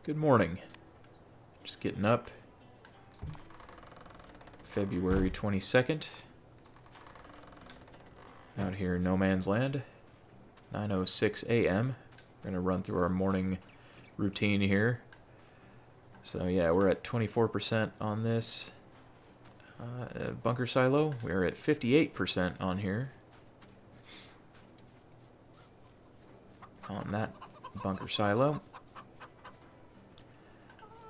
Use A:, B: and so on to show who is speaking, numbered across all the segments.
A: Good morning. Just getting up. February 22nd. Out here in no man's land. 9:06 a.m. We're going to run through our morning routine here. So yeah, we're at 24% on this bunker silo. We're at 58% on here. On that bunker silo.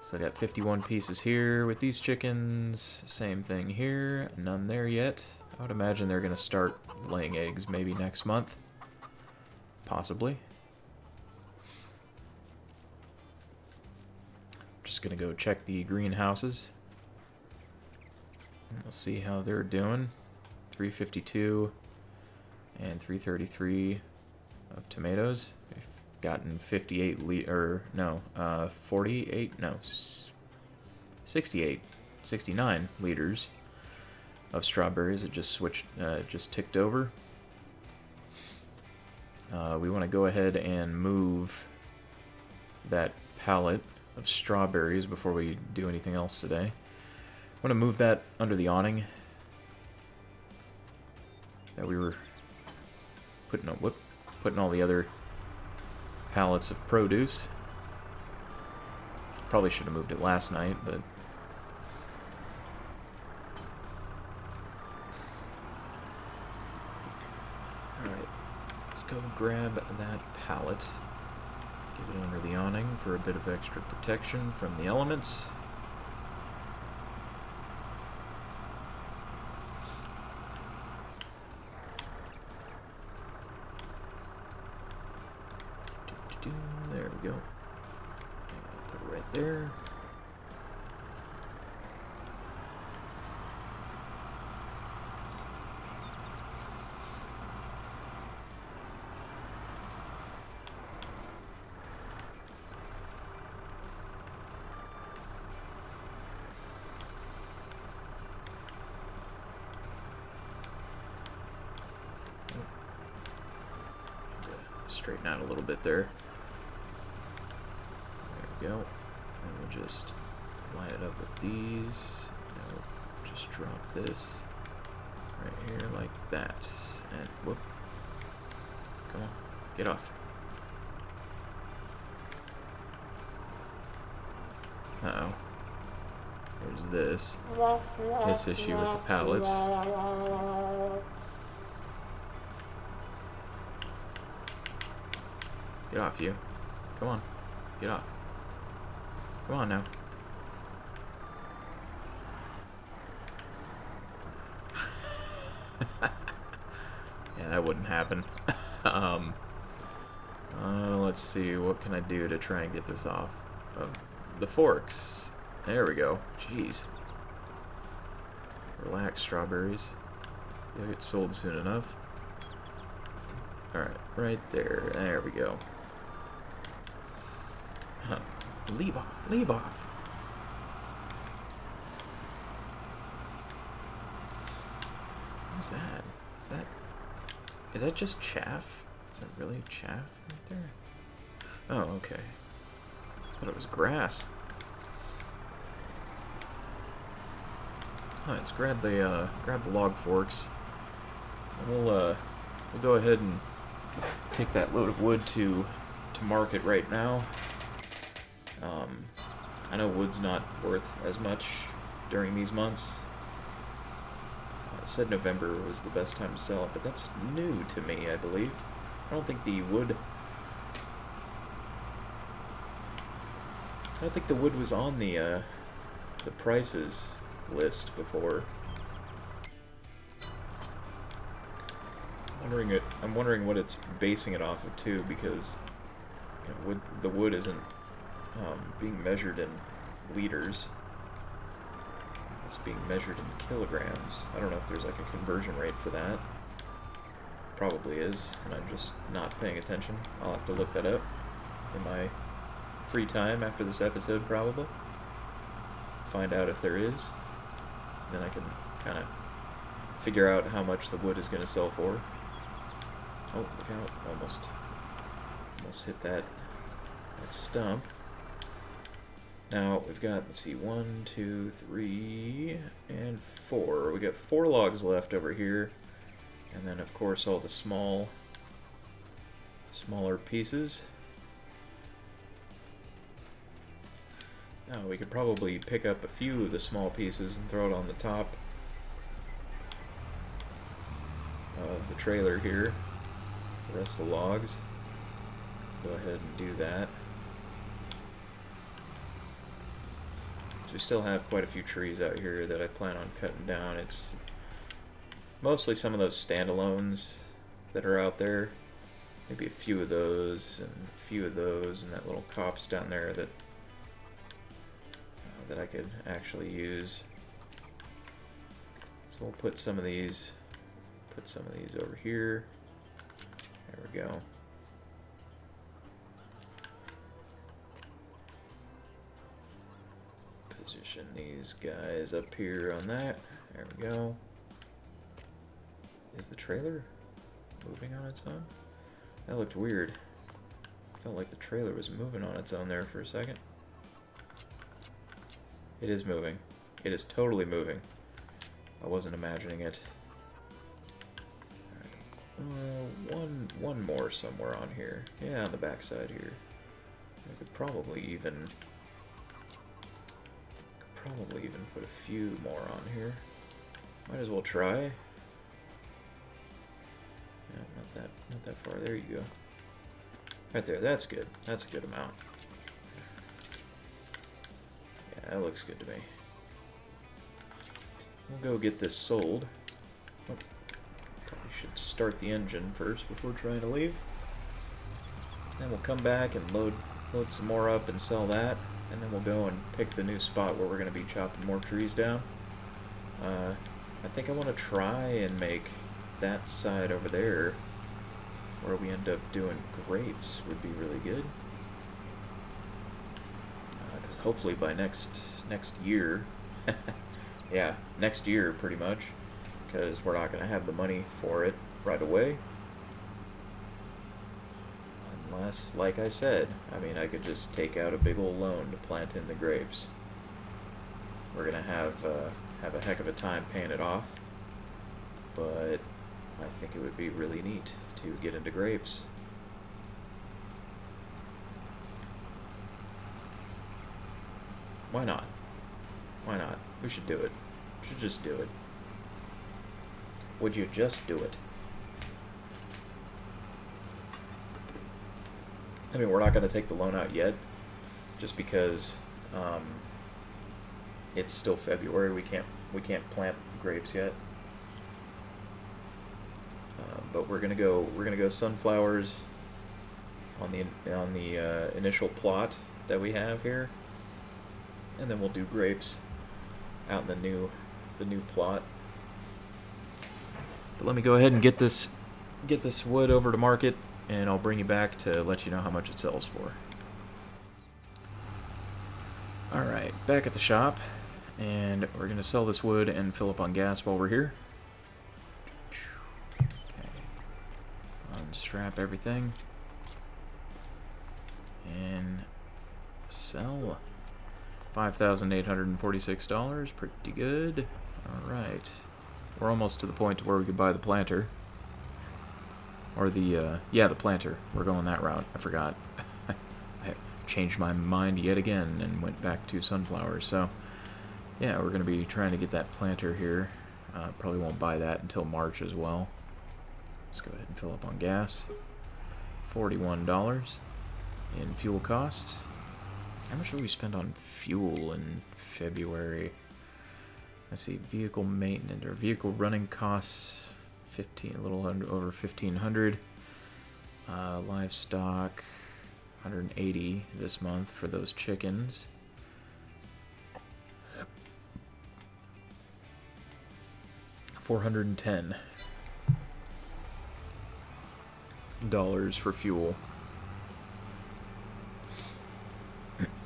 A: So I got 51 pieces here with these chickens. Same thing here. None there yet. I would imagine they're going to start laying eggs maybe next month. Possibly. Just going to go check the greenhouses. We'll see how they're doing. 352 and 333 of tomatoes. We've gotten 69 liters of strawberries. It just switched, just ticked over. We want to go ahead and move that pallet of strawberries before we do anything else today. I want to move that under the awning that we were putting all the other pallets of produce. Probably should have moved it last night, but alright, let's go grab that pallet, get it under the awning for a bit of extra protection from the elements. There we go. Put it right there. Straighten out a little bit there. There we go. And we'll just line it up with these. Now just drop this right here like that. And whoop. Come on. Get off. Uh-oh. There's this. This issue with the pallets. Get off, you. Come on. Get off. Come on now. Yeah, that wouldn't happen. Let's see. What can I do to try and get this off of the forks? There we go. Jeez. Relax, strawberries. You'll get sold soon enough. Alright, right there. There we go. Huh. Leave off. Leave off. What's that? Is that just chaff? Is that really chaff right there? Oh, okay. I thought it was grass. Alright, let's grab the log forks. And we'll go ahead and take that load of wood to market right now. I know wood's not worth as much during these months. I said November was the best time to sell it, but that's new to me, I believe. I don't think the wood was on the prices list before. I'm wondering what it's basing it off of too, because the wood isn't being measured in liters. It's being measured in kilograms. I don't know if there's like a conversion rate for that. Probably is, and I'm just not paying attention. I'll have to look that up in my free time after this episode, probably. Find out if there is. Then I can kind of figure out how much the wood is going to sell for. Oh, look out. Almost hit that stump. Now we've got, let's see, 1, 2, 3, and 4. We got 4 logs left over here, and then of course all the smaller pieces. Now we could probably pick up a few of the small pieces and throw it on the top of the trailer here. The rest of the logs. Go ahead and do that. We still have quite a few trees out here that I plan on cutting down. It's mostly some of those standalones that are out there. Maybe a few of those and a few of those and that little copse down there that that I could actually use. So we'll put some of these over here. There we go. Position these guys up here on that. There we go. Is the trailer moving on its own? That looked weird. Felt like the trailer was moving on its own there for a second. It is moving. It is totally moving. I wasn't imagining it. One more somewhere on here. Yeah, on the back side here. I could probably even put a few more on here. Might as well try. Yeah, not that far. There you go. Right there. That's good. That's a good amount. Yeah, that looks good to me. We'll go get this sold. Oh, probably should start the engine first before trying to leave. Then we'll come back and load some more up and sell that. And then we'll go and pick the new spot where we're going to be chopping more trees down. I think I want to try and make that side over there where we end up doing grapes would be really good. Because hopefully by next year, yeah, next year pretty much, because we're not going to have the money for it right away. Unless, like I said, I mean, I could just take out a big old loan to plant in the grapes. We're gonna have a heck of a time paying it off, but I think it would be really neat to get into grapes. Why not? Why not? We should do it. We should just do it. Would you just do it? I mean, we're not going to take the loan out yet, just because it's still February. We can't plant grapes yet. But we're gonna go sunflowers on the initial plot that we have here, and then we'll do grapes out in the new plot. But let me go ahead and get this wood over to market, and I'll bring you back to let you know how much it sells for. Alright, back at the shop, and we're going to sell this wood and fill up on gas while we're here. Okay. Unstrap everything. And sell. $5,846, pretty good. Alright. We're almost to the point where we could buy the planter. Or the planter. We're going that route. I forgot. I changed my mind yet again and went back to sunflowers. So, yeah, we're going to be trying to get that planter here. Probably won't buy that until March as well. Let's go ahead and fill up on gas. $41 in fuel costs. How much did we spend on fuel in February? Let's see, vehicle maintenance or vehicle running costs, a little over 1,500. Livestock, 180 this month for those chickens. $410 for fuel.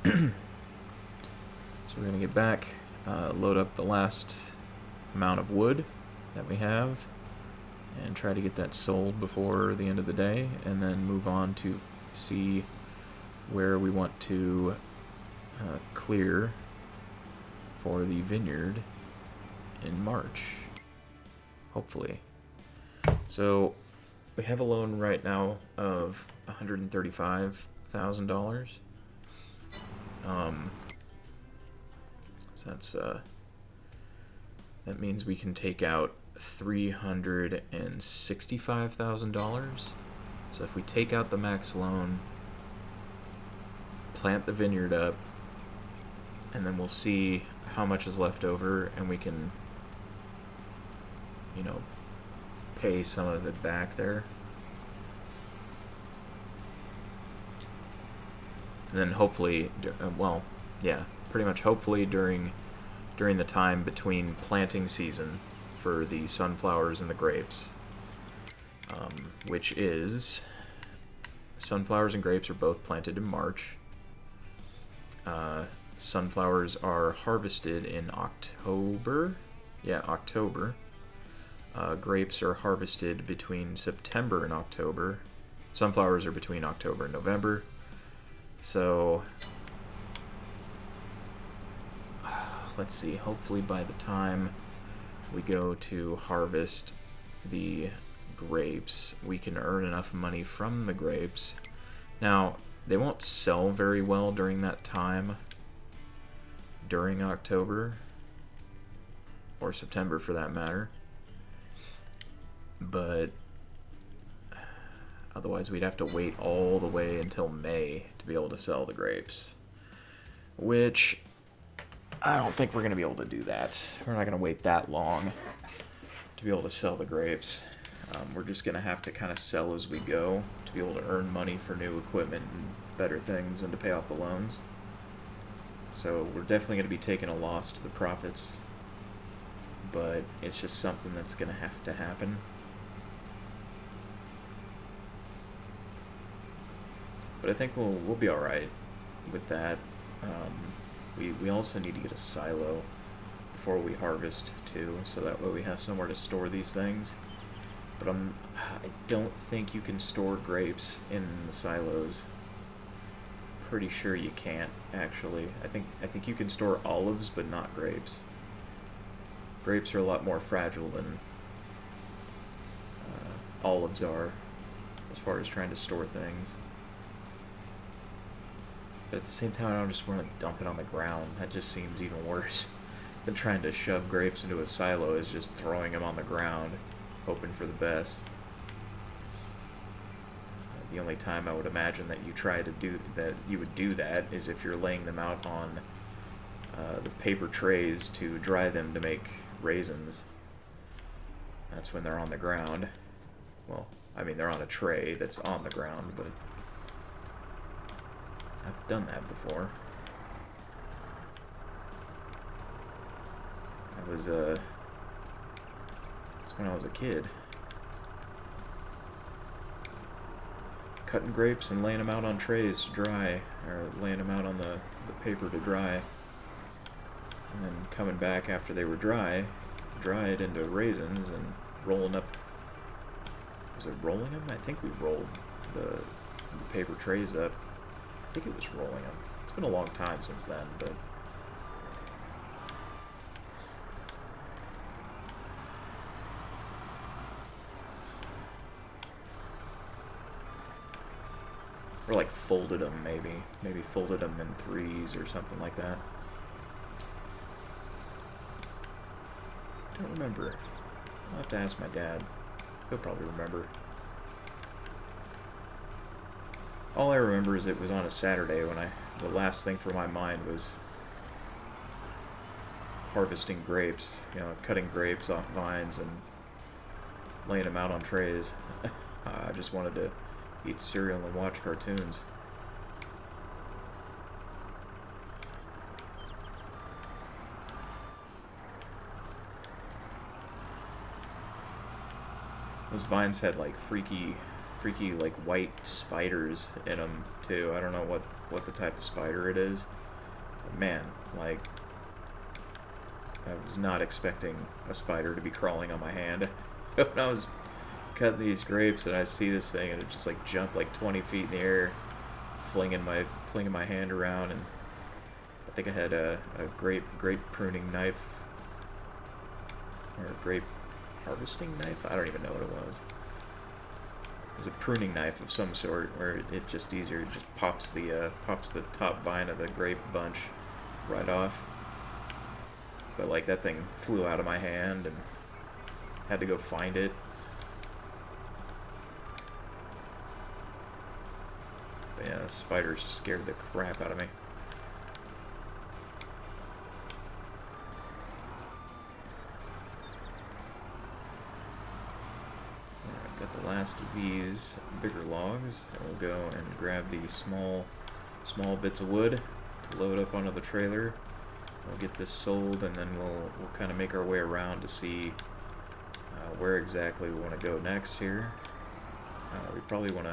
A: So we're gonna get back, load up the last amount of wood that we have, and try to get that sold before the end of the day, and then move on to see where we want to clear for the vineyard in March, hopefully. So we have a loan right now of $135,000. So that means we can take out $365,000. So if we take out the max loan, plant the vineyard up, and then we'll see how much is left over, and we can, pay some of it back there. And then hopefully, pretty much hopefully during the time between planting season for the sunflowers and the grapes, which is, sunflowers and grapes are both planted in March. Sunflowers are harvested in October. Yeah, October. Grapes are harvested between September and October. Sunflowers are between October and November. So, let's see, hopefully by the time we go to harvest the grapes, we can earn enough money from the grapes. Now, they won't sell very well during that time, during October, or September for that matter. But otherwise we'd have to wait all the way until May to be able to sell the grapes, which I don't think we're going to be able to do that. We're not going to wait that long to be able to sell the grapes. We're just going to have to kind of sell as we go to be able to earn money for new equipment and better things and to pay off the loans. So we're definitely going to be taking a loss to the profits, but it's just something that's going to have to happen. But I think we'll be all right with that. We also need to get a silo before we harvest too, so that way we have somewhere to store these things. But I don't think you can store grapes in the silos. Pretty sure you can't, actually. I think you can store olives, but not grapes. Grapes are a lot more fragile than olives are, as far as trying to store things. But at the same time, I don't just want to dump it on the ground. That just seems even worse than trying to shove grapes into a silo, is just throwing them on the ground, hoping for the best. The only time I would imagine that you would do that is if you're laying them out on the paper trays to dry them to make raisins. That's when they're on the ground. Well, I mean, they're on a tray that's on the ground, but I've done that before. That's when I was a kid. Cutting grapes and laying them out on trays to dry, or laying them out on the paper to dry, and then coming back after they were dried into raisins and rolling up. Was it rolling them? I think we rolled the paper trays up. I think it was rolling them. It's been a long time since then, but or like folded them, maybe folded them in threes or something like that. Don't remember. I'll have to ask my dad. He'll probably remember. All I remember is it was on a Saturday when the last thing for my mind was harvesting grapes, cutting grapes off vines and laying them out on trays. I just wanted to eat cereal and watch cartoons. Those vines had like freaky like white spiders in them too. I don't know what the type of spider it is. But man, like, I was not expecting a spider to be crawling on my hand when I was cutting these grapes, and I see this thing and it just like jumped like 20 feet in the air, flinging my hand around, and I think I had a grape pruning knife, or a grape harvesting knife. I don't even know what it was. It was a pruning knife of some sort, where it just easier. It just pops the top vine of the grape bunch right off. But like that thing flew out of my hand and had to go find it. But yeah, the spiders scared the crap out of me. Alright, got the last of these bigger logs, and we'll go and grab these small bits of wood to load up onto the trailer. We'll get this sold, and then we'll kind of make our way around to see where exactly we want to go next here. We probably would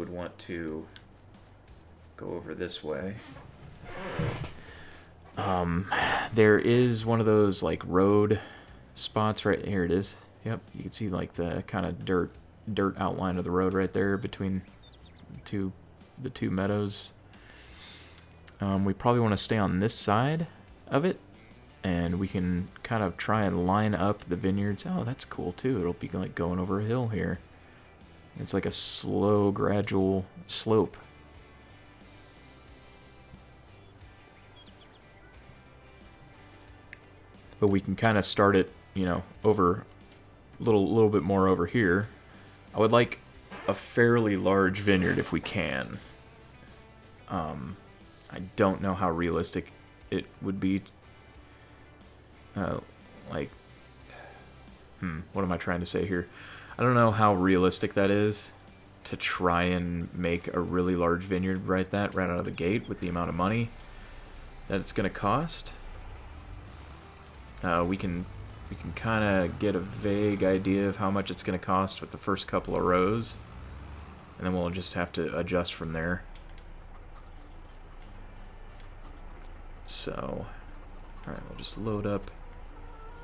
A: want to go over this way. There is one of those like road spots right here. It is. Yep, you can see like the kind of dirt outline of the road right there between the two meadows. We probably want to stay on this side of it, and we can kind of try and line up the vineyards. Oh, that's cool too. It'll be like going over a hill here. It's like a slow, gradual slope. But we can kind of start it, you know, over a little bit more over here. I would like a fairly large vineyard if we can. I don't know how realistic it would be. What am I trying to say here? I don't know how realistic that is to try and make a really large vineyard right out of the gate with the amount of money that it's going to cost. We can kind of get a vague idea of how much it's going to cost with the first couple of rows, and then we'll just have to adjust from there. So, alright, we'll just load up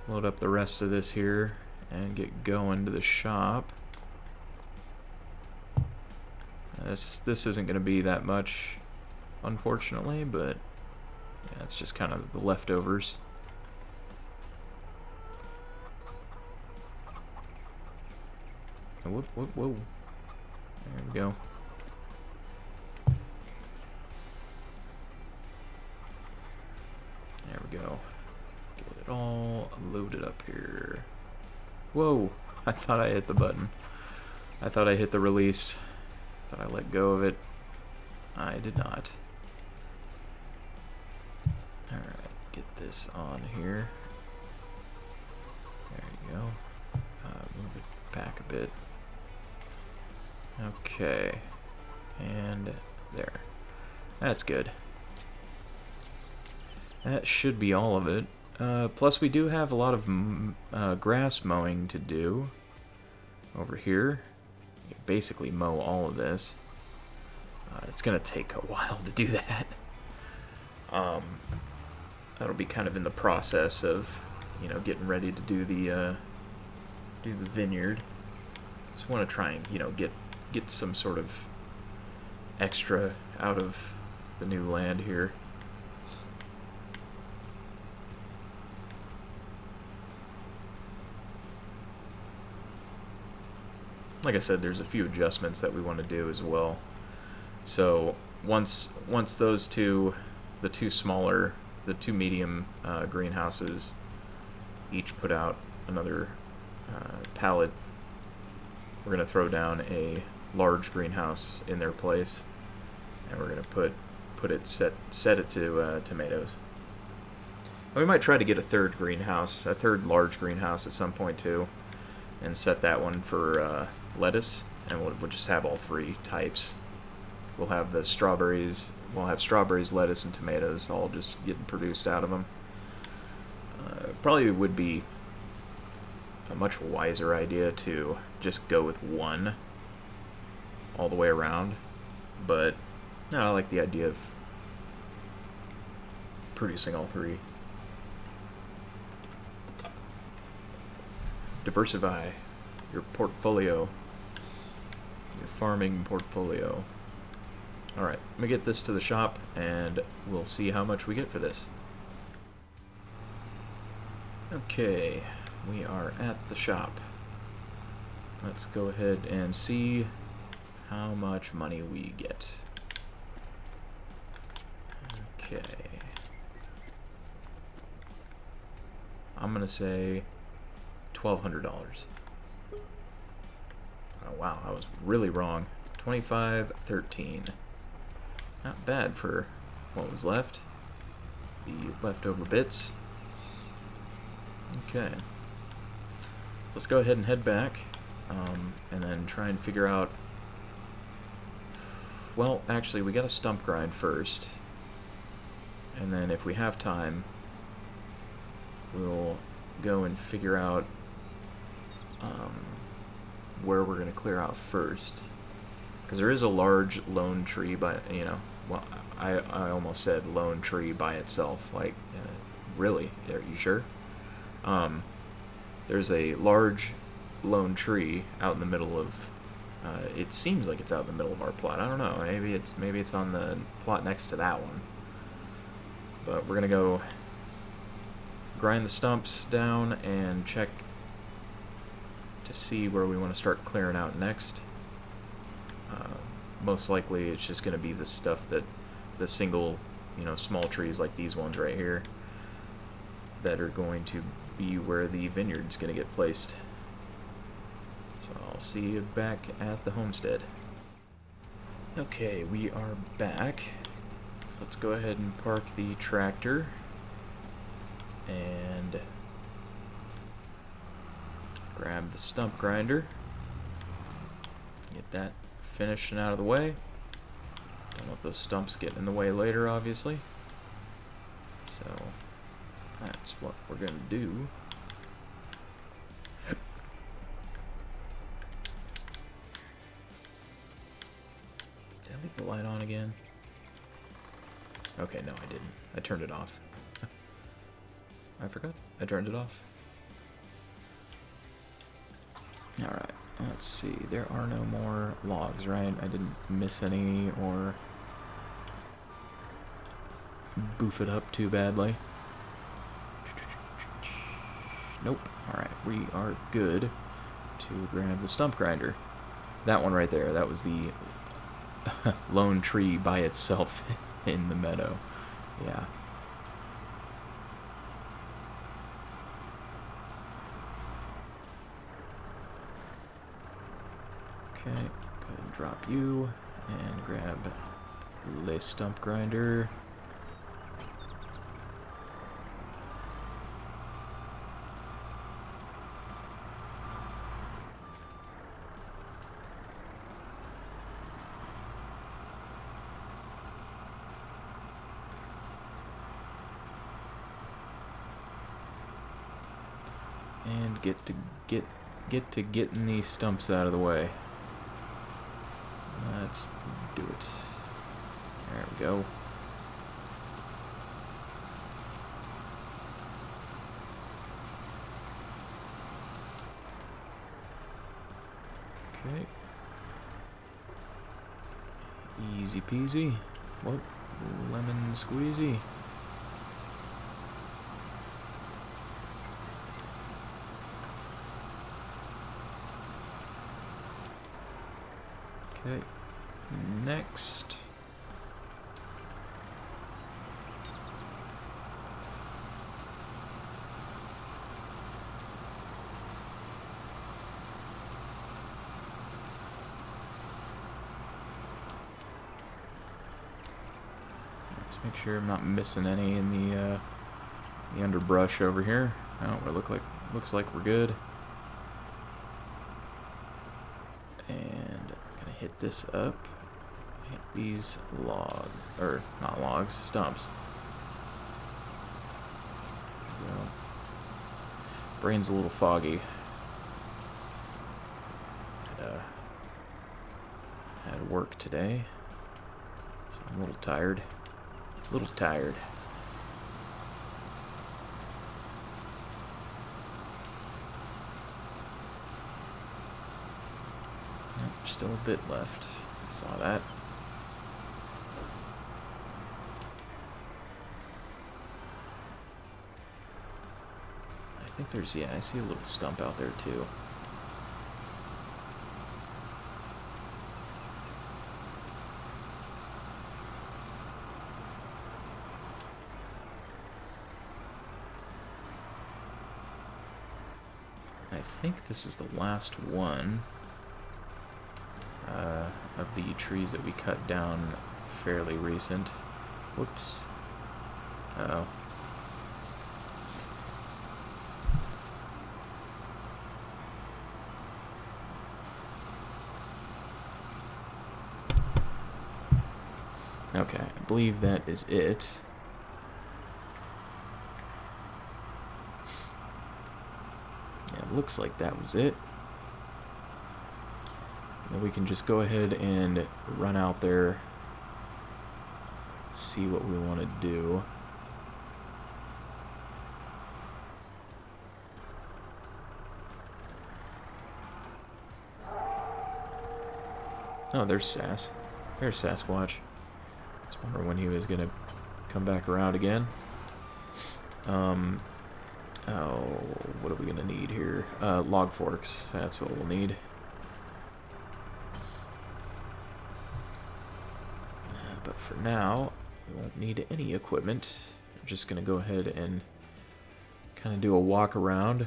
A: the rest of this here and get going to the shop. This isn't going to be that much, unfortunately, but yeah, it's just kind of the leftovers. Whoa. There we go. There we go. Get it all loaded up here. Whoa! I thought I hit the button. I thought I hit the release. Thought I let go of it. I did not. Alright, get this on here. There you go. Move it back a bit. Okay. And there. That's good. That should be all of it. Plus we do have a lot of grass mowing to do over here. You basically mow all of this. It's gonna take a while to do that. That'll be kind of in the process of, you know, getting ready to do the vineyard. Just want to try and, you know, get some sort of extra out of the new land here. Like I said, there's a few adjustments that we want to do as well. So once those two, the two medium greenhouses each put out another pallet, we're going to throw down a large greenhouse in their place, and we're going to set it to tomatoes. And we might try to get a third large greenhouse at some point too, and set that one for lettuce, and we'll just have all three types. We'll have strawberries, lettuce, and tomatoes all just getting produced out of them. Probably would be a much wiser idea to just go with one all the way around, but no, I like the idea of producing all three. Diversify your portfolio, your farming portfolio. Alright, let me get this to the shop, and we'll see how much we get for this. Okay, we are at the shop. Let's go ahead and see how much money we get. Okay. I'm gonna say $1,200. Oh wow, I was really wrong. 25.13. Not bad for what was left. The leftover bits. Okay. Let's go ahead and head back, and then try and figure out... Well, actually, we gotta stump grind first. And then if we have time, we'll go and figure out where we're going to clear out first. Because there is a large lone tree by, well, I almost said lone tree by itself. Like, really? Are you sure? There's a large lone tree out in the middle of, it seems like it's out in the middle of our plot. I don't know. Maybe it's on the plot next to that one. But we're going to go grind the stumps down and check to see where we want to start clearing out next. Most likely it's just going to be the stuff that the single, small trees like these ones right here that are going to be where the vineyard's going to get placed. So I'll see you back at the homestead. Okay, we are back. So let's go ahead and park the tractor and grab the stump grinder. Get that finished and out of the way. Don't let those stumps get in the way later, obviously. So that's what we're going to do. Did I leave the light on again? Okay, no, I didn't. I turned it off. I forgot. I turned it off. Alright, let's see. There are no more logs, right? I didn't miss any or boof it up too badly. Nope. Alright, we are good to grab the stump grinder. That one right there, that was the lone tree by itself in the meadow. Yeah. Okay, go ahead and drop you and grab the stump grinder. And get to getting these stumps out of the way. Let's do it. There we go. Okay. Easy peasy. Whoop. Lemon squeezy. Okay, next. Just make sure I'm not missing any in the underbrush over here. Oh, it looks like we're good. Hit this up. Hit these logs, or not logs, stumps. Well, brain's a little foggy. Had work today, so I'm a little tired. Still a bit left. I saw that. think there's, yeah, I see a little stump out there too. I think this is the last one of the trees that we cut down fairly recent. Whoops. Uh-oh. Okay, I believe that is it. Yeah, it looks like that was it. And we can just go ahead and run out there, see what we want to do. Oh, there's Sass. There's Sasquatch. I was wondering when he was gonna come back around again. Oh, what are we gonna need here? Log forks. That's what we'll need. But for now, we won't need any equipment. We're just gonna go ahead and kind of do a walk around.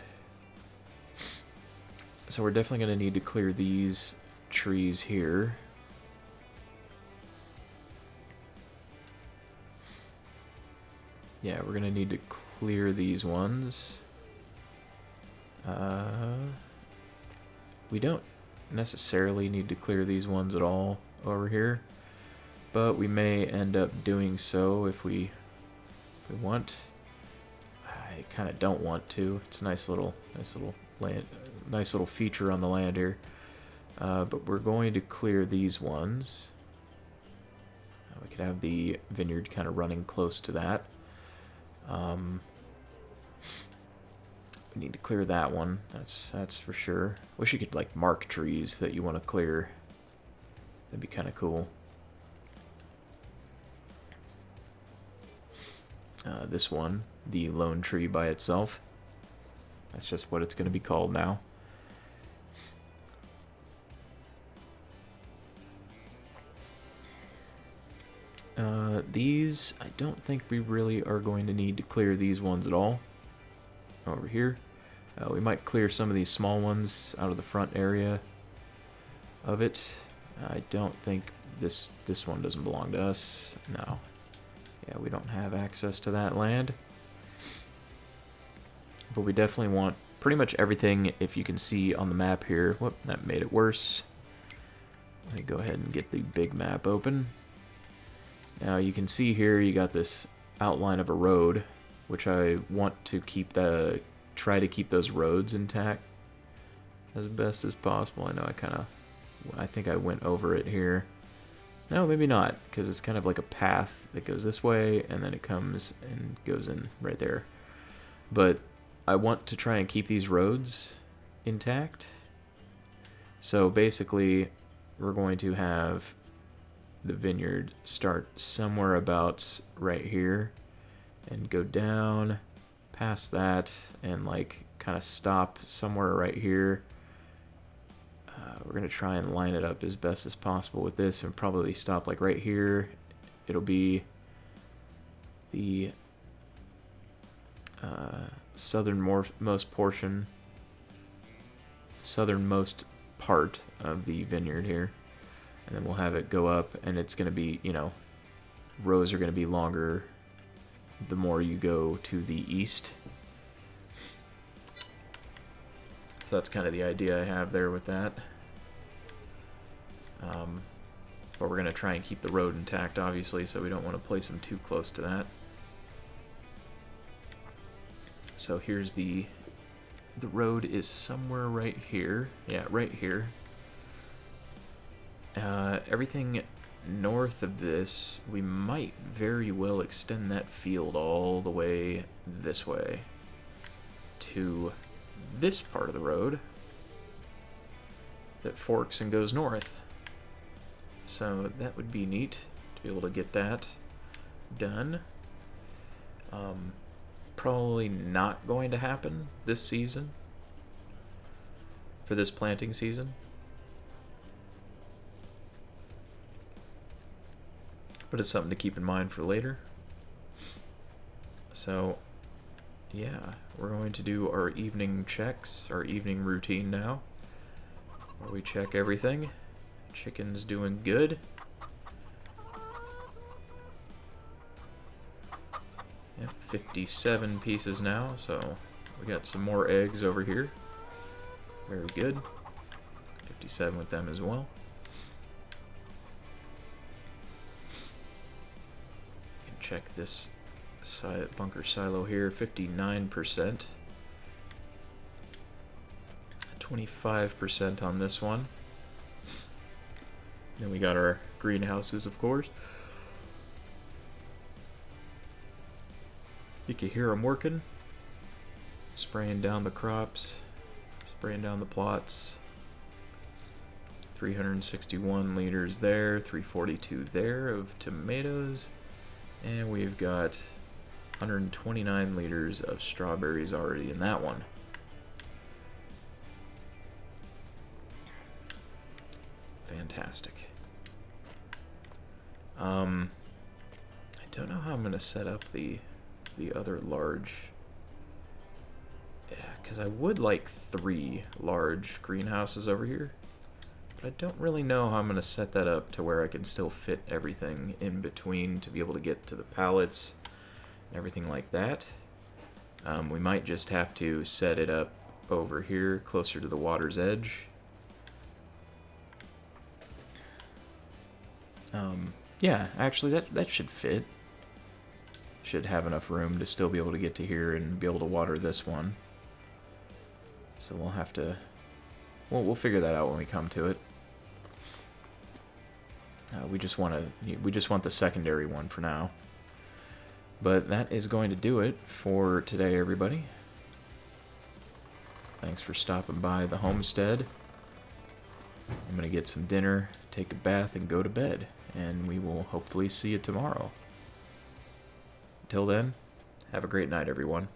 A: So we're definitely gonna need to clear these trees here. Yeah, we're gonna need to clear these ones. We don't necessarily need to clear these ones at all over here, but we may end up doing so if we want. I kind of don't want to. It's a nice little land, nice little feature on the land here. But we're going to clear these ones. We could have the vineyard kind of running close to that. We need to clear that one. That's for sure. Wish you could like mark trees that you want to clear. That'd be kind of cool. This one, the lone tree by itself. That's just what it's going to be called now. These, I don't think we really are going to need to clear these ones at all. Over here. We might clear some of these small ones out of the front area of it. I don't think this one doesn't belong to us. No. Yeah, we don't have access to that land. But we definitely want pretty much everything, if you can see on the map here. Whoop, that made it worse. Let me go ahead and get the big map open. Now you can see here you got this outline of a road, which I want to try to keep those roads intact as best as possible. I know I think I went over it here. No, maybe not, because it's kind of like a path that goes this way, and then it comes and goes in right there. But I want to try and keep these roads intact. So basically, we're going to have the vineyard start somewhere about right here and go down past that and like kind of stop somewhere right here. We're going to try and line it up as best as possible with this and probably stop like right here. It'll be the southernmost part of the vineyard here. And then we'll have it go up, and it's going to be, rows are going to be longer the more you go to the east. So that's kind of the idea I have there with that. But we're going to try and keep the road intact, obviously, so we don't want to place them too close to that. So here's the road is somewhere right here. Yeah, right here. Everything north of this, we might very well extend that field all the way this way to this part of the road that forks and goes north. So that would be neat to be able to get that done. probably not going to happen this season, for this planting season. But it's something to keep in mind for later. So, yeah, we're going to do our evening checks, our evening routine now, where we check everything. Chicken's doing good. Yep, 57 pieces now, so we got some more eggs over here. Very good. 57 with them as well. You can check this bunker silo here, 59%. 25% on this one. Then we got our greenhouses, of course. You can hear them working. Spraying down the crops, spraying down the plots. 361 liters there, 342 there of tomatoes. And we've got 129 liters of strawberries already in that one. Fantastic. I don't know how I'm going to set up the other large... Yeah, because I would like 3 large greenhouses over here. But I don't really know how I'm going to set that up to where I can still fit everything in between to be able to get to the pallets and everything like that. We might just have to set it up over here closer to the water's edge. Yeah, actually that should fit. Should have enough room to still be able to get to here and be able to water this one. So we'll have to... We'll figure that out when we come to it. We just want the secondary one for now. But that is going to do it for today, everybody. Thanks for stopping by the homestead. I'm going to get some dinner, take a bath, and go to bed. And we will hopefully see you tomorrow. Until then, have a great night, everyone.